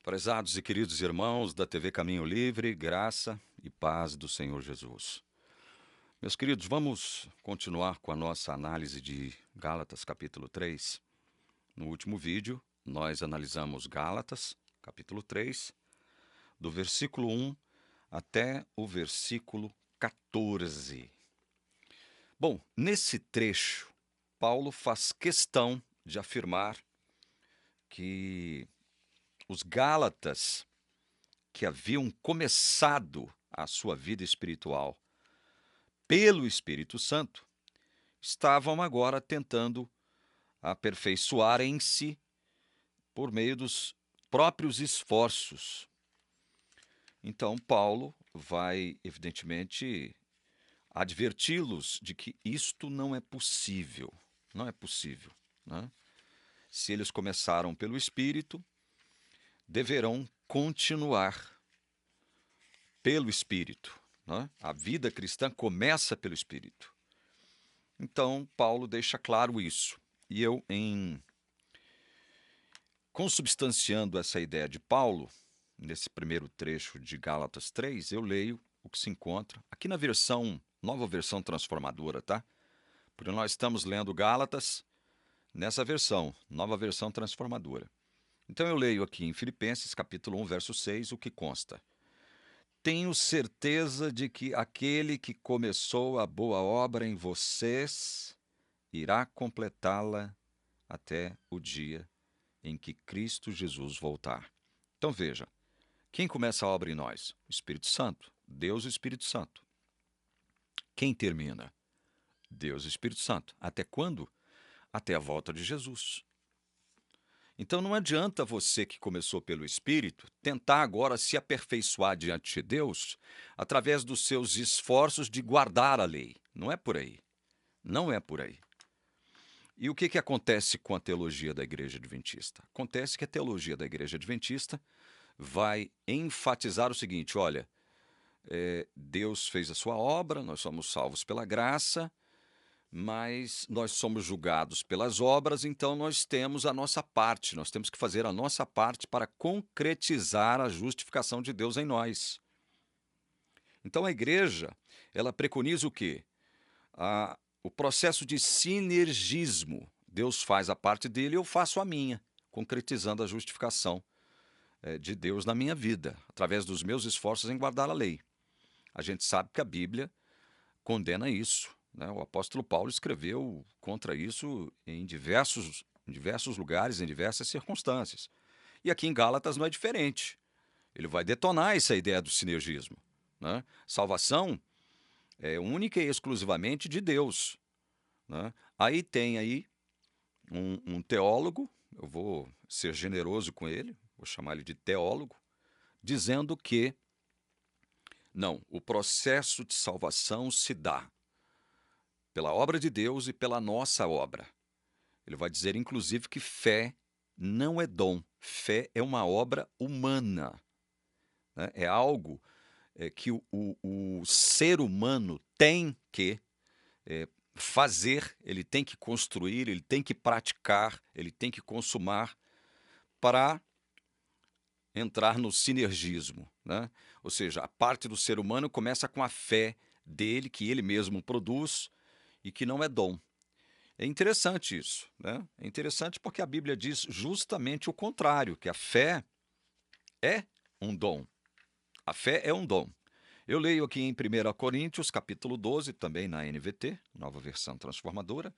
Prezados e queridos irmãos da TV Caminho Livre, graça e paz do Senhor Jesus. Meus queridos, vamos continuar com a nossa análise de Gálatas, capítulo 3. No último vídeo, nós analisamos Gálatas, capítulo 3, do versículo 1 até o versículo 14. Bom, nesse trecho, Paulo faz questão de afirmar que os Gálatas, que haviam começado a sua vida espiritual pelo Espírito Santo, estavam agora tentando aperfeiçoar em si por meio dos próprios esforços. Então, Paulo vai, evidentemente, adverti-los de que isto não é possível. Não é possível, né? Se eles começaram pelo Espírito, deverão continuar pelo Espírito, né? A vida cristã começa pelo Espírito. Então, Paulo deixa claro isso. E eu, consubstanciando essa ideia de Paulo, nesse primeiro trecho de Gálatas 3, eu leio o que se encontra aqui na nova versão transformadora, tá? Porque nós estamos lendo Gálatas nessa versão, nova versão transformadora. Então eu leio aqui em Filipenses, capítulo 1, verso 6, o que consta. Tenho certeza de que aquele que começou a boa obra em vocês irá completá-la até o dia em que Cristo Jesus voltar. Então veja, quem começa a obra em nós? O Espírito Santo, Deus e o Espírito Santo. Quem termina? Deus e o Espírito Santo. Até quando? Até a volta de Jesus. Então não adianta você que começou pelo Espírito tentar agora se aperfeiçoar diante de Deus através dos seus esforços de guardar a lei. Não é por aí. Não é por aí. E o que acontece com a teologia da Igreja Adventista? Acontece que a teologia da Igreja Adventista vai enfatizar o seguinte: olha, Deus fez a sua obra, nós somos salvos pela graça, mas nós somos julgados pelas obras, então nós temos a nossa parte, nós temos que fazer a nossa parte para concretizar a justificação de Deus em nós. Então a igreja, ela preconiza o quê? O processo de sinergismo. Deus faz a parte dele, eu faço a minha, concretizando a justificação de Deus na minha vida, através dos meus esforços em guardar a lei. A gente sabe que a Bíblia condena isso, né? O apóstolo Paulo escreveu contra isso em diversos lugares, em diversas circunstâncias. E aqui em Gálatas não é diferente. Ele vai detonar essa ideia do sinergismo, né? Salvação é única e exclusivamente de Deus, né? Aí tem um teólogo, eu vou ser generoso com ele, vou chamar ele de teólogo, dizendo que não, o processo de salvação se dá pela obra de Deus e pela nossa obra. Ele vai dizer, inclusive, que fé não é dom, fé é uma obra humana, né? É algo que o ser humano tem que fazer, ele tem que construir, ele tem que praticar, ele tem que consumar para entrar no sinergismo, né? Ou seja, a parte do ser humano começa com a fé dele, que ele mesmo produz e que não é dom. É interessante isso, né? É interessante porque a Bíblia diz justamente o contrário, que a fé é um dom. A fé é um dom. Eu leio aqui em 1 Coríntios, capítulo 12, também na NVT, nova versão transformadora,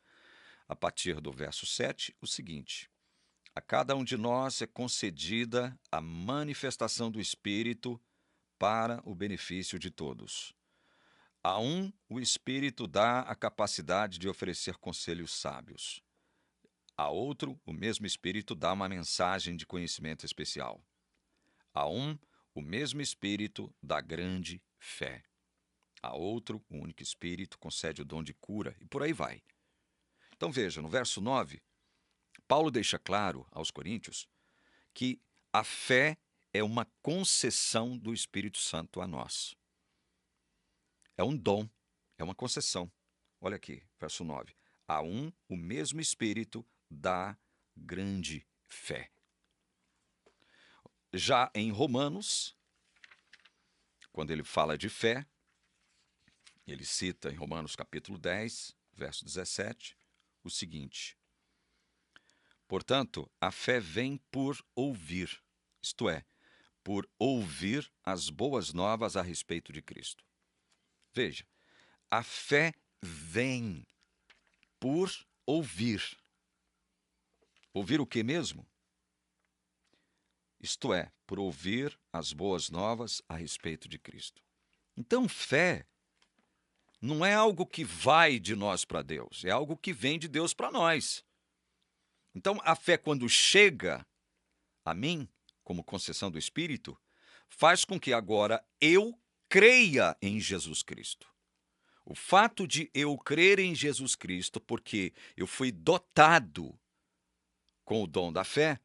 a partir do verso 7, o seguinte: a cada um de nós é concedida a manifestação do Espírito para o benefício de todos. A um, o Espírito dá a capacidade de oferecer conselhos sábios. A outro, o mesmo Espírito dá uma mensagem de conhecimento especial. A um, o mesmo Espírito dá grande fé. A outro, o único Espírito concede o dom de cura, e por aí vai. Então veja, no verso 9, Paulo deixa claro aos coríntios que a fé é uma concessão do Espírito Santo a nós. É um dom, é uma concessão. Olha aqui, verso 9. A um, o mesmo Espírito dá grande fé. já em Romanos, quando ele fala de fé, ele cita em Romanos capítulo 10, verso 17, o seguinte: portanto, a fé vem por ouvir, isto é, por ouvir as boas novas a respeito de Cristo. Veja, a fé vem por ouvir. Ouvir o que mesmo? Isto é, por ouvir as boas novas a respeito de Cristo. Então, fé não é algo que vai de nós para Deus, é algo que vem de Deus para nós. Então, a fé, quando chega a mim, como concessão do Espírito, faz com que agora eu creia em Jesus Cristo. O fato de eu crer em Jesus Cristo, porque eu fui dotado com o dom da fé,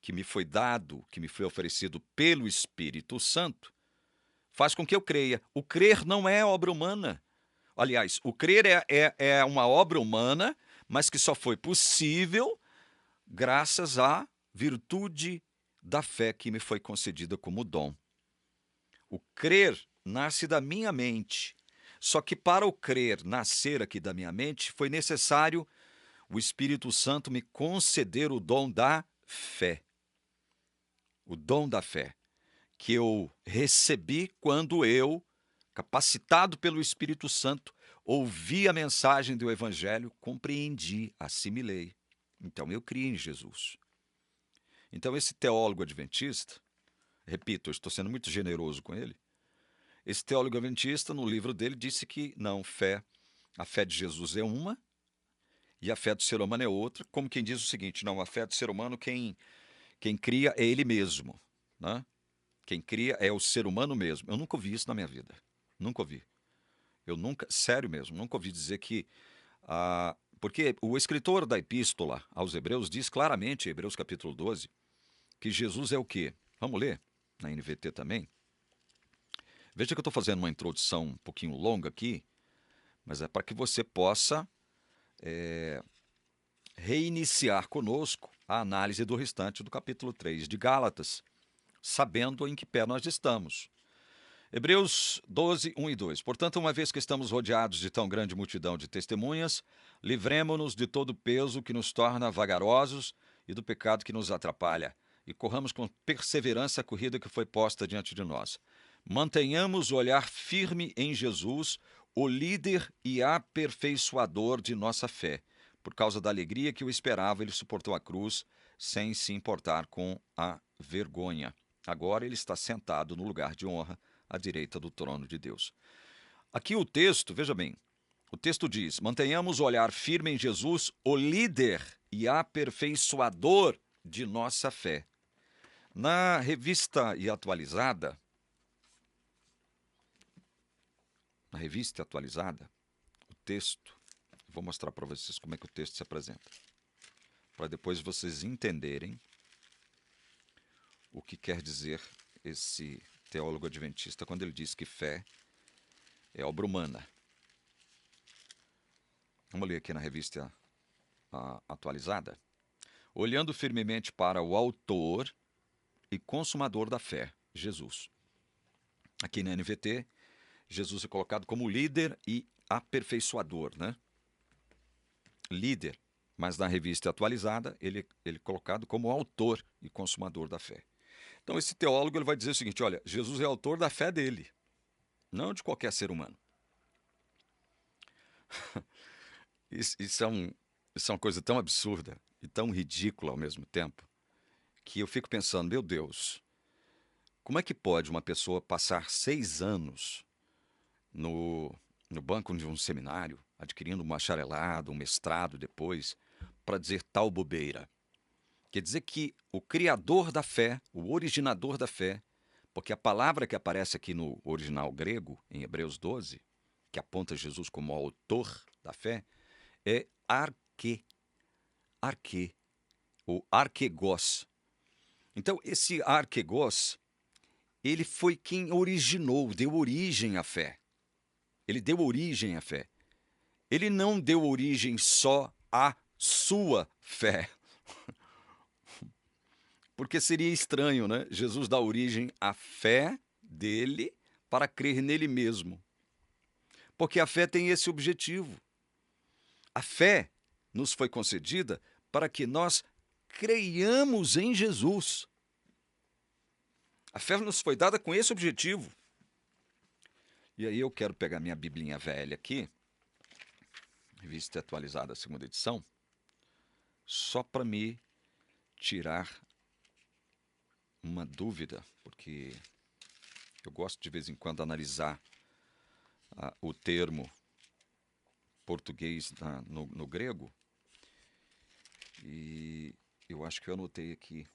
que me foi dado, que me foi oferecido pelo Espírito Santo, faz com que eu creia. O crer não é obra humana. Aliás, o crer é uma obra humana, mas que só foi possível graças à virtude da fé que me foi concedida como dom. O crer nasce da minha mente. Só que para o crer nascer aqui da minha mente, foi necessário o Espírito Santo me conceder o dom da fé. O dom da fé, que eu recebi quando eu, capacitado pelo Espírito Santo, ouvi a mensagem do Evangelho, compreendi, assimilei. Então eu criei em Jesus. Então esse teólogo adventista, repito, eu estou sendo muito generoso com ele, esse teólogo adventista, no livro dele, disse que não, a fé de Jesus é uma e a fé do ser humano é outra, como quem diz o seguinte, não, a fé do ser humano, quem cria é ele mesmo, né? Quem cria é o ser humano mesmo. Eu nunca ouvi isso na minha vida. Nunca ouvi. Eu nunca, sério mesmo, nunca ouvi dizer que... porque o escritor da epístola aos Hebreus diz claramente, em Hebreus capítulo 12, que Jesus é o quê? Vamos ler na NVT também. Veja que eu estou fazendo uma introdução um pouquinho longa aqui, mas é para que você possa reiniciar conosco a análise do restante do capítulo 3 de Gálatas, sabendo em que pé nós estamos. Hebreus 12, 1 e 2. Portanto, uma vez que estamos rodeados de tão grande multidão de testemunhas, livremo-nos de todo o peso que nos torna vagarosos e do pecado que nos atrapalha, e corramos com perseverança a corrida que foi posta diante de nós. Mantenhamos o olhar firme em Jesus, o líder e aperfeiçoador de nossa fé. Por causa da alegria que o esperava, ele suportou a cruz, sem se importar com a vergonha. Agora ele está sentado no lugar de honra, à direita do trono de Deus. Aqui o texto, veja bem, o texto diz, mantenhamos o olhar firme em Jesus, o líder e aperfeiçoador de nossa fé. Na revista e atualizada, o texto, vou mostrar para vocês como é que o texto se apresenta, para depois vocês entenderem o que quer dizer esse teólogo adventista quando ele diz que fé é obra humana. Vamos ler aqui na revista atualizada. Olhando firmemente para o autor e consumador da fé, Jesus. Aqui na NVT, Jesus é colocado como líder e aperfeiçoador, né? Líder, mas na revista atualizada, ele é colocado como autor e consumador da fé. Então esse teólogo ele vai dizer o seguinte, olha, Jesus é autor da fé dele, não de qualquer ser humano. Isso é uma coisa tão absurda e tão ridícula ao mesmo tempo, que eu fico pensando, meu Deus, como é que pode uma pessoa passar 6 anos no banco de um seminário, adquirindo um bacharelado, um mestrado depois, para dizer tal bobeira? Quer dizer que o criador da fé, o originador da fé, porque a palavra que aparece aqui no original grego, em Hebreus 12, que aponta Jesus como autor da fé, é arque, ou arquegos. Então, esse arquegos, ele foi quem originou, deu origem à fé. Ele deu origem à fé. Ele não deu origem só à sua fé. Porque seria estranho, né? Jesus dá origem à fé dele para crer nele mesmo. Porque a fé tem esse objetivo. A fé nos foi concedida para que nós creiamos em Jesus. A fé nos foi dada com esse objetivo. E aí eu quero pegar minha biblinha velha aqui, revista atualizada, segunda edição, só para me tirar uma dúvida, porque eu gosto de vez em quando analisar o termo português no grego, e eu acho que eu anotei aqui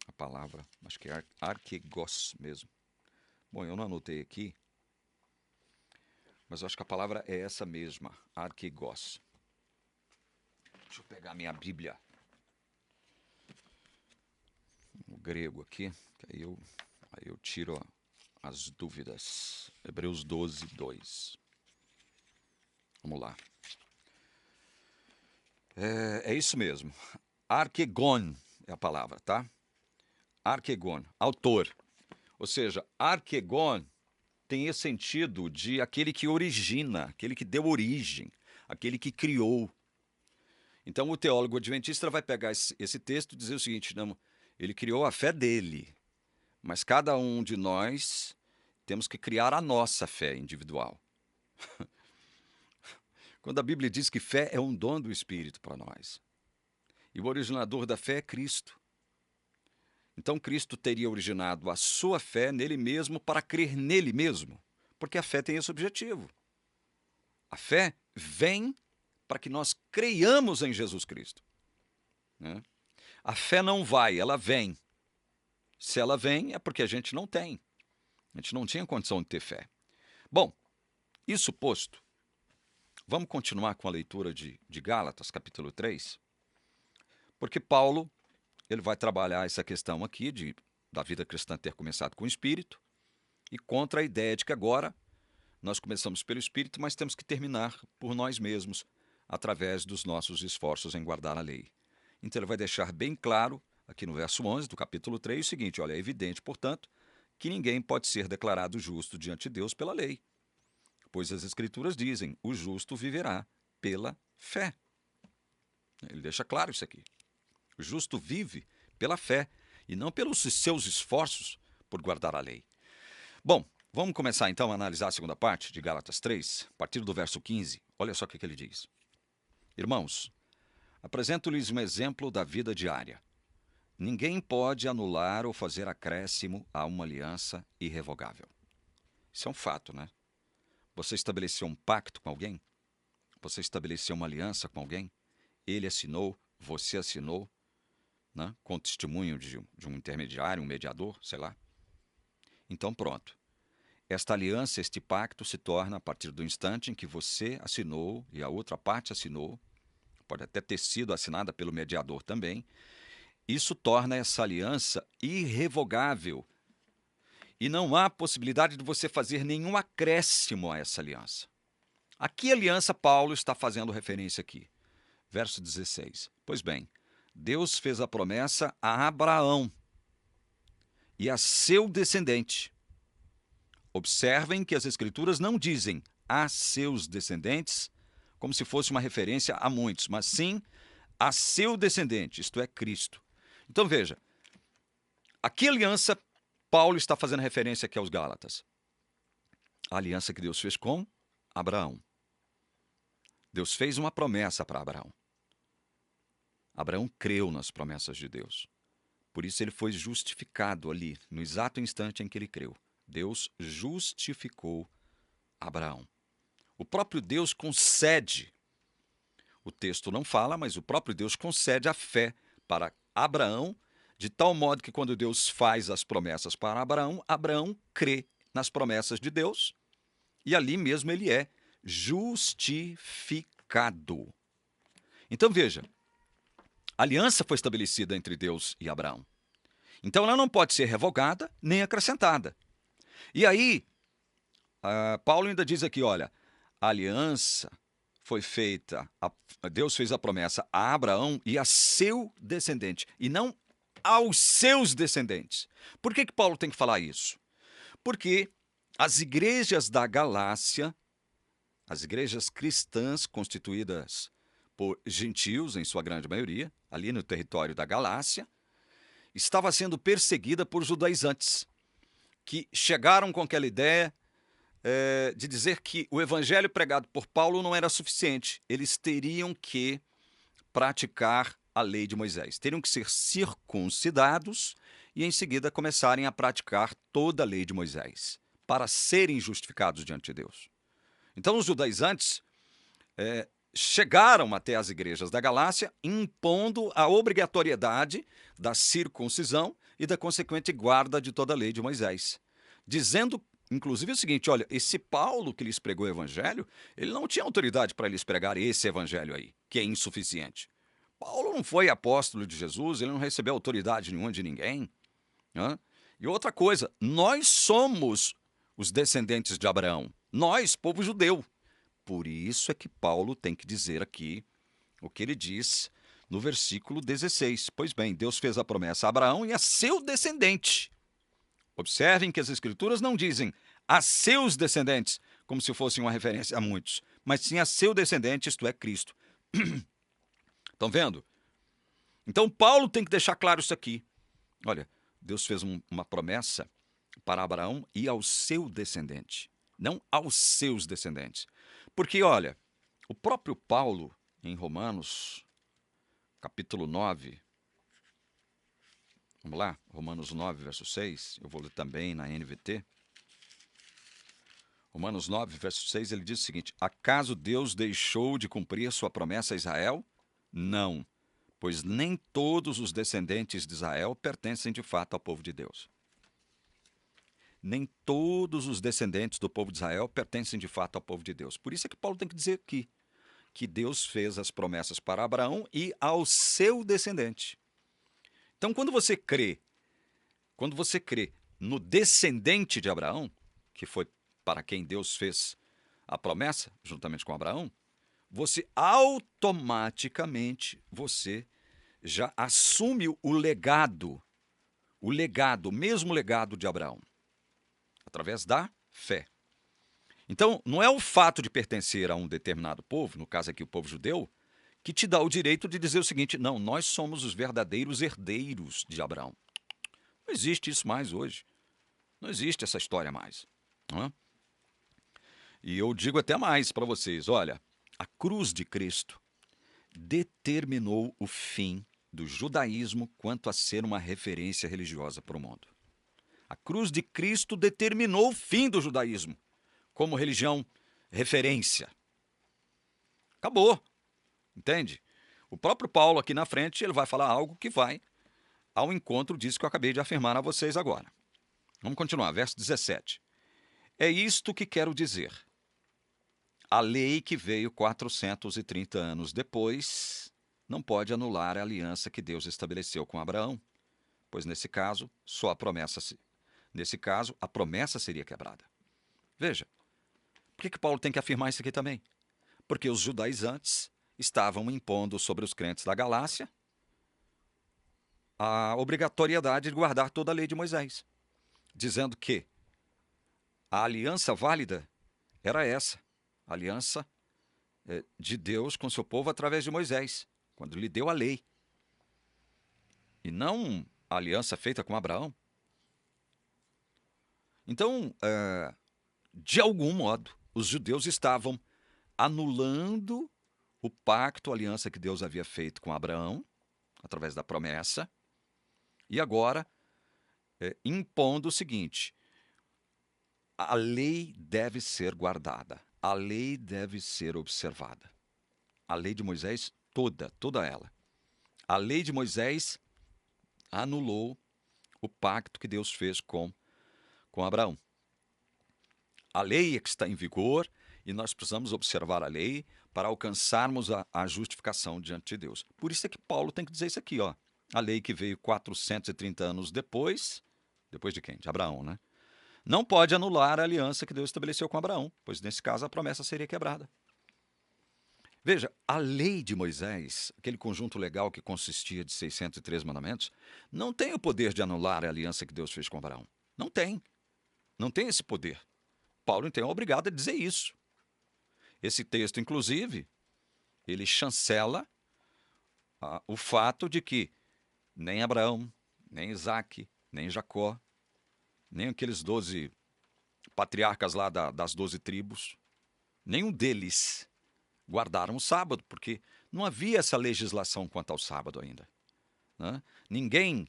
a palavra, acho que é arquegos mesmo. Bom, eu não anotei aqui, mas eu acho que a palavra é essa mesma, arquegos. Deixa eu pegar minha Bíblia no grego aqui, que aí eu tiro as dúvidas. Hebreus 12, 2. Vamos lá. É isso mesmo. Arquegon é a palavra, tá? Arquegon, autor. Ou seja, arquegon tem esse sentido de aquele que origina, aquele que deu origem, aquele que criou. Então o teólogo adventista vai pegar esse texto e dizer o seguinte: não, ele criou a fé dele, mas cada um de nós temos que criar a nossa fé individual. Quando a Bíblia diz que fé é um dom do Espírito para nós, e o originador da fé é Cristo. Então Cristo teria originado a sua fé nele mesmo para crer nele mesmo, porque a fé tem esse objetivo. A fé vem para que nós creiamos em Jesus Cristo, né? A fé não vai, ela vem. Se ela vem, é porque a gente não tem. A gente não tinha condição de ter fé. Bom, isso posto, vamos continuar com a leitura de Gálatas, capítulo 3, porque Paulo ele vai trabalhar essa questão aqui da vida cristã ter começado com o Espírito e contra a ideia de que agora nós começamos pelo Espírito, mas temos que terminar por nós mesmos, através dos nossos esforços em guardar a lei. Então ele vai deixar bem claro, aqui no verso 11 do capítulo 3, o seguinte: olha, é evidente, portanto, que ninguém pode ser declarado justo diante de Deus pela lei, pois as Escrituras dizem, o justo viverá pela fé. Ele deixa claro isso aqui. O justo vive pela fé e não pelos seus esforços por guardar a lei. Bom, vamos começar então a analisar a segunda parte de Gálatas 3, a partir do verso 15. Olha só o que ele diz. Irmãos, apresento-lhes um exemplo da vida diária. Ninguém pode anular ou fazer acréscimo a uma aliança irrevogável. Isso é um fato, né? Você estabeleceu um pacto com alguém? Você estabeleceu uma aliança com alguém? Ele assinou, você assinou, né? Com testemunho de um intermediário, um mediador, sei lá. Então pronto. Esta aliança, este pacto se torna a partir do instante em que você assinou e a outra parte assinou, pode até ter sido assinada pelo mediador também. Isso torna essa aliança irrevogável. E não há possibilidade de você fazer nenhum acréscimo a essa aliança. A que aliança Paulo está fazendo referência aqui? Verso 16. Pois bem, Deus fez a promessa a Abraão e a seu descendente. Observem que as Escrituras não dizem a seus descendentes, como se fosse uma referência a muitos, mas sim a seu descendente, isto é, Cristo. Então veja, a que aliança Paulo está fazendo referência aqui aos Gálatas? A aliança que Deus fez com Abraão. Deus fez uma promessa para Abraão. Abraão creu nas promessas de Deus. Por isso ele foi justificado ali, no exato instante em que ele creu. Deus justificou Abraão. O próprio Deus concede, o texto não fala, mas o próprio Deus concede a fé para Abraão, de tal modo que quando Deus faz as promessas para Abraão, Abraão crê nas promessas de Deus e ali mesmo ele é justificado. Então veja, a aliança foi estabelecida entre Deus e Abraão. Então ela não pode ser revogada nem acrescentada. E aí, Paulo ainda diz aqui, olha, a aliança foi feita, Deus fez a promessa a Abraão e a seu descendente, e não aos seus descendentes. Por que Paulo tem que falar isso? Porque as igrejas da Galácia, as igrejas cristãs constituídas por gentios, em sua grande maioria, ali no território da Galácia, estava sendo perseguida por judaizantes, que chegaram com aquela ideia de dizer que o evangelho pregado por Paulo não era suficiente. Eles teriam que praticar a lei de Moisés. Teriam que ser circuncidados e, em seguida, começarem a praticar toda a lei de Moisés, para serem justificados diante de Deus. Então, os judaizantes chegaram até as igrejas da Galácia, impondo a obrigatoriedade da circuncisão e da consequente guarda de toda a lei de Moisés, dizendo, inclusive, o seguinte: olha, esse Paulo que lhes pregou o evangelho, ele não tinha autoridade para lhes pregar esse evangelho aí, que é insuficiente. Paulo não foi apóstolo de Jesus, ele não recebeu autoridade nenhuma de ninguém. Né? E outra coisa, nós somos os descendentes de Abraão, nós, povo judeu. Por isso é que Paulo tem que dizer aqui o que ele diz no versículo 16. Pois bem, Deus fez a promessa a Abraão e a seu descendente. Observem que as Escrituras não dizem a seus descendentes, como se fosse uma referência a muitos, mas sim a seu descendente, isto é, Cristo. Estão vendo? Então, Paulo tem que deixar claro isso aqui. Olha, Deus fez uma promessa para Abraão e ao seu descendente, não aos seus descendentes. Porque, olha, o próprio Paulo, em Romanos, capítulo 9, vamos lá, Romanos 9, verso 6, eu vou ler também na NVT. Romanos 9, verso 6, ele diz o seguinte: acaso Deus deixou de cumprir sua promessa a Israel? Não, pois nem todos os descendentes de Israel pertencem de fato ao povo de Deus. Nem todos os descendentes do povo de Israel pertencem de fato ao povo de Deus. Por isso é que Paulo tem que dizer aqui que Deus fez as promessas para Abraão e ao seu descendente. Então, quando você crê no descendente de Abraão, que foi para quem Deus fez a promessa, juntamente com Abraão, você automaticamente já assume o legado, o mesmo legado de Abraão, através da fé. Então, não é o fato de pertencer a um determinado povo, no caso aqui o povo judeu, que te dá o direito de dizer o seguinte: não, nós somos os verdadeiros herdeiros de Abraão. Não existe isso mais hoje. Não existe essa história mais. Não é? E eu digo até mais para vocês: olha, a cruz de Cristo determinou o fim do judaísmo quanto a ser uma referência religiosa para o mundo. A cruz de Cristo determinou o fim do judaísmo como religião referência. Acabou. Entende? O próprio Paulo aqui na frente, ele vai falar algo que vai ao encontro disso que eu acabei de afirmar a vocês agora. Vamos continuar, verso 17. É isto que quero dizer. A lei que veio 430 anos depois não pode anular a aliança que Deus estabeleceu com Abraão, pois nesse caso, a promessa seria quebrada. Veja, por que Paulo tem que afirmar isso aqui também? Porque os judaizantes estavam impondo sobre os crentes da Galácia a obrigatoriedade de guardar toda a lei de Moisés, dizendo que a aliança válida era essa, a aliança de Deus com seu povo através de Moisés, quando lhe deu a lei, e não a aliança feita com Abraão. Então, de algum modo, os judeus estavam anulando o pacto, a aliança que Deus havia feito com Abraão, através da promessa, e agora impondo o seguinte: a lei deve ser guardada, a lei deve ser observada. A lei de Moisés, toda ela. A lei de Moisés anulou o pacto que Deus fez com Abraão. A lei é que está em vigor e nós precisamos observar a lei para alcançarmos a justificação diante de Deus. Por isso é que Paulo tem que dizer isso aqui, ó. A lei que veio 430 anos depois de quem? De Abraão, né? Não pode anular a aliança que Deus estabeleceu com Abraão, pois nesse caso a promessa seria quebrada. Veja, a lei de Moisés, aquele conjunto legal que consistia de 603 mandamentos, não tem o poder de anular a aliança que Deus fez com Abraão. Não tem. Não tem esse poder. Paulo, então, é obrigado a dizer isso. Esse texto, inclusive, ele chancela o fato de que nem Abraão, nem Isaque, nem Jacó, nem aqueles 12 patriarcas lá das 12 tribos, nenhum deles guardaram o sábado, porque não havia essa legislação quanto ao sábado ainda, né? Ninguém,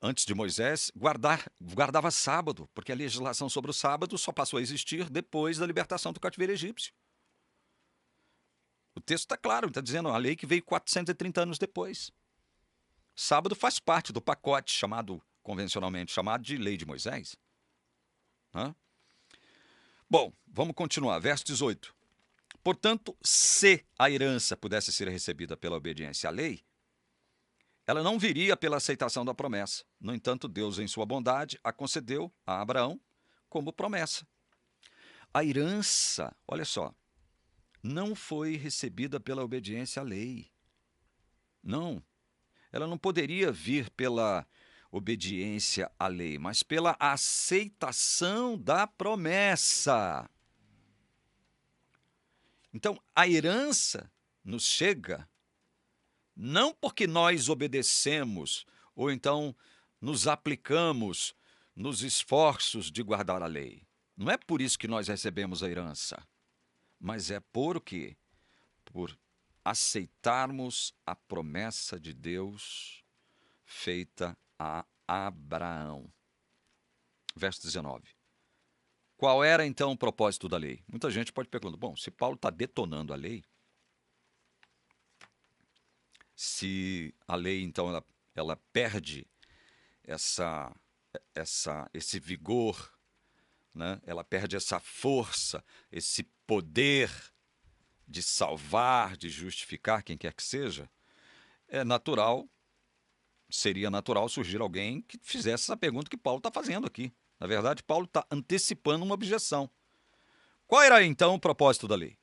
antes de Moisés, guardava sábado, porque a legislação sobre o sábado só passou a existir depois da libertação do cativeiro egípcio. O texto está claro, está dizendo a lei que veio 430 anos depois. Sábado faz parte do pacote convencionalmente chamado de lei de Moisés, né? Bom, vamos continuar. Verso 18. Portanto, se a herança pudesse ser recebida pela obediência à lei, ela não viria pela aceitação da promessa. No entanto, Deus, em sua bondade, a concedeu a Abraão como promessa. A herança, olha só, não foi recebida pela obediência à lei. Não. Ela não poderia vir pela obediência à lei, mas pela aceitação da promessa. Então, a herança nos chega não porque nós obedecemos ou então nos aplicamos nos esforços de guardar a lei. Não é por isso que nós recebemos a herança, mas é por quê? Por aceitarmos a promessa de Deus feita a Abraão. Verso 19. Qual era então o propósito da lei? Muita gente pode perguntar, bom, se Paulo está detonando a lei, se a lei então ela perde esse vigor, né? Ela perde essa força, esse poder de salvar, de justificar quem quer que seja, seria natural surgir alguém que fizesse essa pergunta que Paulo está fazendo aqui. Na verdade, Paulo está antecipando uma objeção. Qual era então o propósito da lei?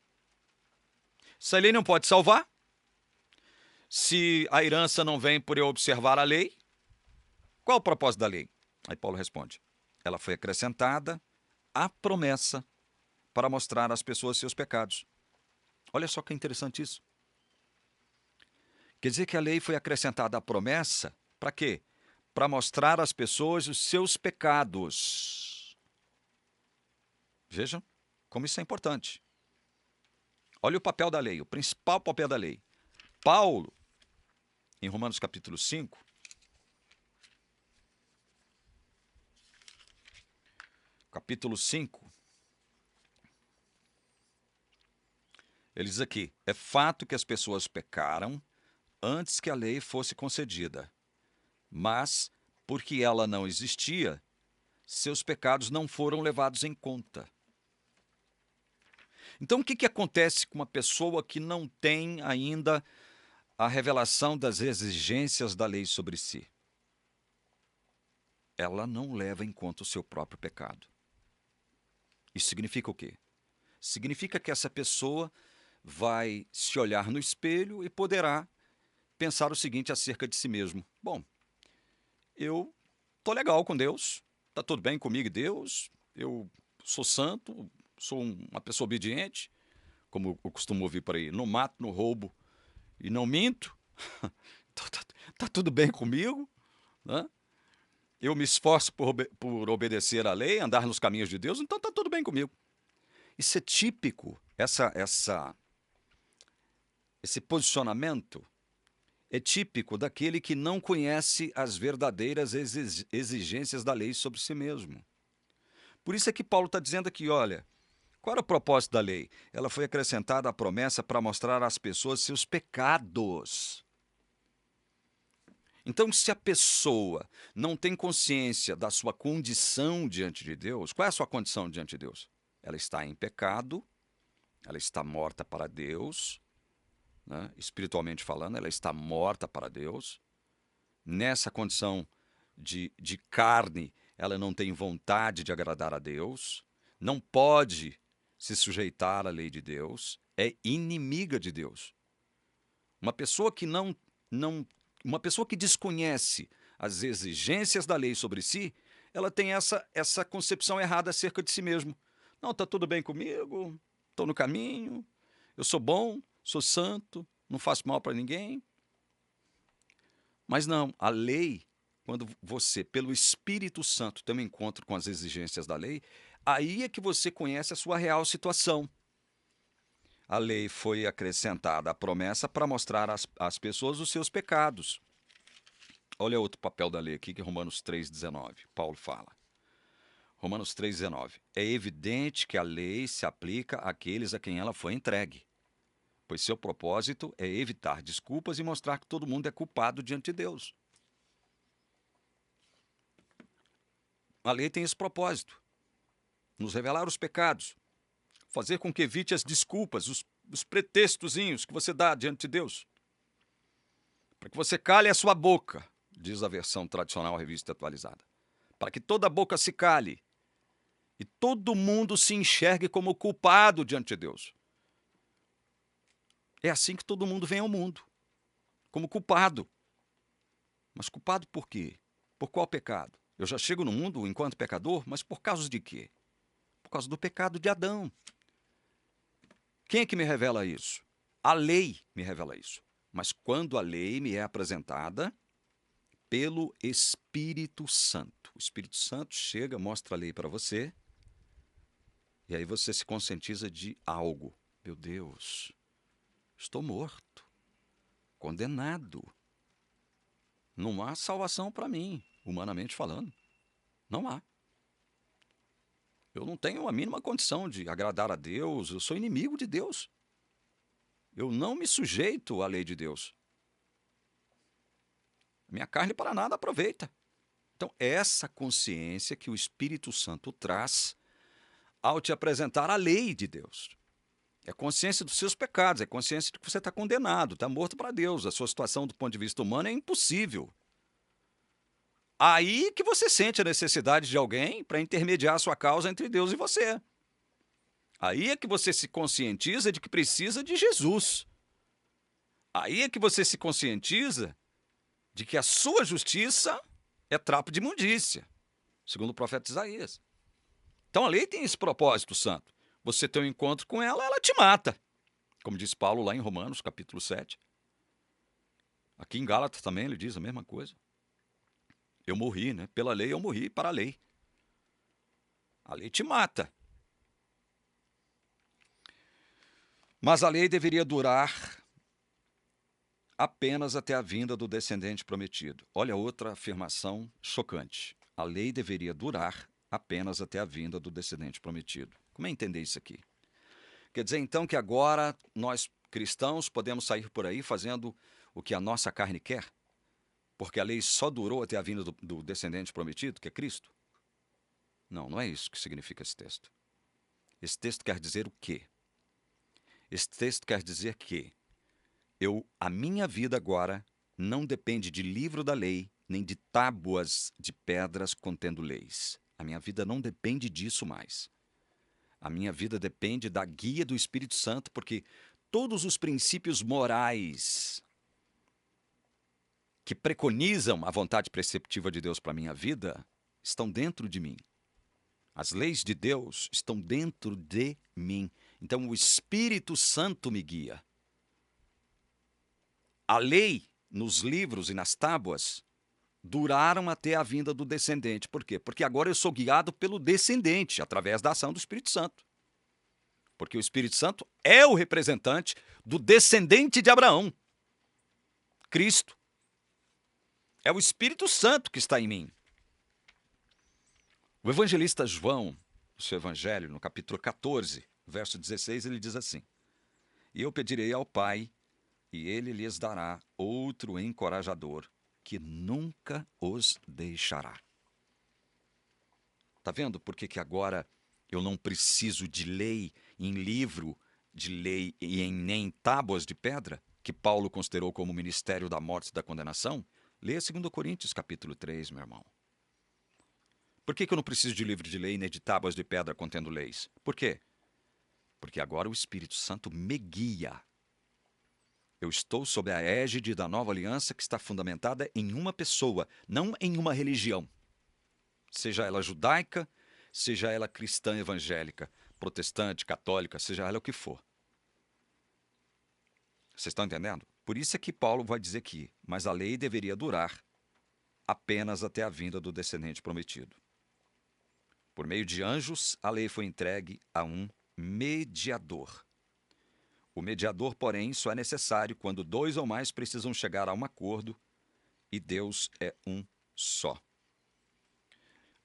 Se a lei não pode salvar, se a herança não vem por eu observar a lei, qual o propósito da lei? Aí Paulo responde: ela foi acrescentada à promessa para mostrar às pessoas seus pecados. Olha só que interessante isso. Quer dizer que a lei foi acrescentada à promessa para quê? Para mostrar às pessoas os seus pecados. Vejam como isso é importante. Olha o papel da lei, o principal papel da lei. Paulo, em Romanos capítulo 5, ele diz aqui: é fato que as pessoas pecaram antes que a lei fosse concedida, mas, porque ela não existia, seus pecados não foram levados em conta. Então, o que acontece com uma pessoa que não tem ainda a revelação das exigências da lei sobre si? Ela não leva em conta o seu próprio pecado. Isso significa o quê? Significa que essa pessoa vai se olhar no espelho e poderá pensar o seguinte acerca de si mesmo: bom, eu tô legal com Deus, tá tudo bem comigo e Deus, eu sou santo, sou uma pessoa obediente, como eu costumo ouvir por aí, não mato, não roubo e não minto, tá tudo bem comigo, né? Eu me esforço por obedecer à lei, andar nos caminhos de Deus, então tá tudo bem comigo. Isso é típico, esse posicionamento é típico daquele que não conhece as verdadeiras exigências da lei sobre si mesmo. Por isso é que Paulo está dizendo aqui, olha, qual era o propósito da lei? Ela foi acrescentada à promessa para mostrar às pessoas seus pecados. Então, se a pessoa não tem consciência da sua condição diante de Deus, qual é a sua condição diante de Deus? Ela está em pecado, ela está morta para Deus, né? Espiritualmente falando, ela está morta para Deus. Nessa condição de carne, ela não tem vontade de agradar a Deus, não pode se sujeitar à lei de Deus, é inimiga de Deus. Uma pessoa que uma pessoa que desconhece as exigências da lei sobre si, ela tem essa concepção errada acerca de si mesmo. Não, está tudo bem comigo, estou no caminho, eu sou bom, sou santo, não faço mal para ninguém. Mas não, a lei, quando você, pelo Espírito Santo, tem um encontro com as exigências da lei, aí é que você conhece a sua real situação. A lei foi acrescentada à promessa para mostrar às pessoas os seus pecados. Olha outro papel da lei aqui, que é Romanos 3,19. Paulo fala. Romanos 3,19. É evidente que a lei se aplica àqueles a quem ela foi entregue, pois seu propósito é evitar desculpas e mostrar que todo mundo é culpado diante de Deus. A lei tem esse propósito, nos revelar os pecados, fazer com que evite as desculpas, os pretextozinhos que você dá diante de Deus, para que você cale a sua boca, diz a versão tradicional, revista atualizada, para que toda boca se cale e todo mundo se enxergue como culpado diante de Deus. É assim que todo mundo vem ao mundo, como culpado. Mas culpado por quê? Por qual pecado? Eu já chego no mundo enquanto pecador, mas por causa de quê? Por causa do pecado de Adão. Quem é que me revela isso? A lei me revela isso. Mas quando a lei me é apresentada pelo Espírito Santo. O Espírito Santo chega, mostra a lei para você, e aí você se conscientiza de algo. Meu Deus, estou morto, condenado. Não há salvação para mim, humanamente falando. Não há. Eu não tenho a mínima condição de agradar a Deus, eu sou inimigo de Deus. Eu não me sujeito à lei de Deus. Minha carne para nada aproveita. Então, essa consciência que o Espírito Santo traz ao te apresentar a lei de Deus. É consciência dos seus pecados, é consciência de que você está condenado, está morto para Deus. A sua situação do ponto de vista humano é impossível. Aí que você sente a necessidade de alguém para intermediar a sua causa entre Deus e você. Aí é que você se conscientiza de que precisa de Jesus. Aí é que você se conscientiza de que a sua justiça é trapo de imundícia, segundo o profeta Isaías. Então a lei tem esse propósito santo. Você tem um encontro com ela, ela te mata. Como diz Paulo lá em Romanos, capítulo 7. Aqui em Gálatas também ele diz a mesma coisa. Eu morri, né? Pela lei eu morri para a lei. A lei te mata. Mas a lei deveria durar apenas até a vinda do descendente prometido. Olha outra afirmação chocante. A lei deveria durar apenas até a vinda do descendente prometido. Como é entender isso aqui? Quer dizer, então, que agora nós cristãos podemos sair por aí fazendo o que a nossa carne quer? Porque a lei só durou até a vinda do descendente prometido, que é Cristo? Não, não é isso que significa esse texto. Esse texto quer dizer o quê? Esse texto quer dizer que a minha vida agora não depende de livro da lei, nem de tábuas de pedras contendo leis. A minha vida não depende disso mais. A minha vida depende da guia do Espírito Santo, porque todos os princípios morais que preconizam a vontade preceptiva de Deus para a minha vida estão dentro de mim. As leis de Deus estão dentro de mim. Então o Espírito Santo me guia. A lei, nos livros e nas tábuas, duraram até a vinda do descendente. Por quê? Porque agora eu sou guiado pelo descendente, através da ação do Espírito Santo. Porque o Espírito Santo é o representante do descendente de Abraão, Cristo. É o Espírito Santo que está em mim. O evangelista João, no seu evangelho, no capítulo 14, verso 16, ele diz assim: E eu pedirei ao Pai, e ele lhes dará outro encorajador, que nunca os deixará. Está vendo por que agora eu não preciso de lei em livro de lei e nem tábuas de pedra, que Paulo considerou como ministério da morte e da condenação? Leia 2 Coríntios capítulo 3, meu irmão. Por que eu não preciso de livro de lei nem de tábuas de pedra contendo leis? Por quê? porque agora o Espírito Santo me guia. Eu estou sob a égide da nova aliança que está fundamentada em uma pessoa, não em uma religião. Seja ela judaica, seja ela cristã evangélica, protestante, católica, seja ela o que for. Vocês estão entendendo? Por isso é que Paulo vai dizer que, mas a lei deveria durar apenas até a vinda do descendente prometido. Por meio de anjos, a lei foi entregue a um mediador. O mediador, porém, só é necessário quando dois ou mais precisam chegar a um acordo e Deus é um só.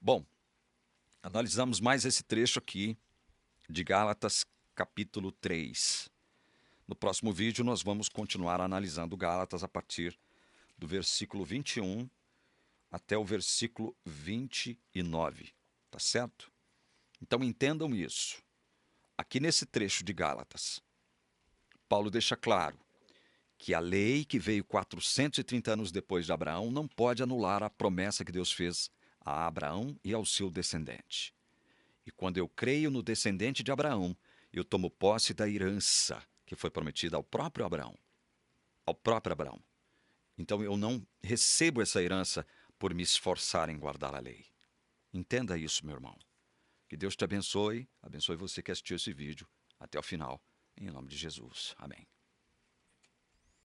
Bom, analisamos mais esse trecho aqui de Gálatas, capítulo 3. No próximo vídeo, nós vamos continuar analisando Gálatas a partir do versículo 21 até o versículo 29. Tá certo? Então entendam isso. Aqui nesse trecho de Gálatas, Paulo deixa claro que a lei que veio 430 anos depois de Abraão não pode anular a promessa que Deus fez a Abraão e ao seu descendente. E quando eu creio no descendente de Abraão, eu tomo posse da herança que foi prometida ao próprio Abraão. Ao próprio Abraão. Então eu não recebo essa herança por me esforçar em guardar a lei. Entenda isso, meu irmão. Que Deus te abençoe, abençoe você que assistiu esse vídeo até o final, em nome de Jesus. Amém.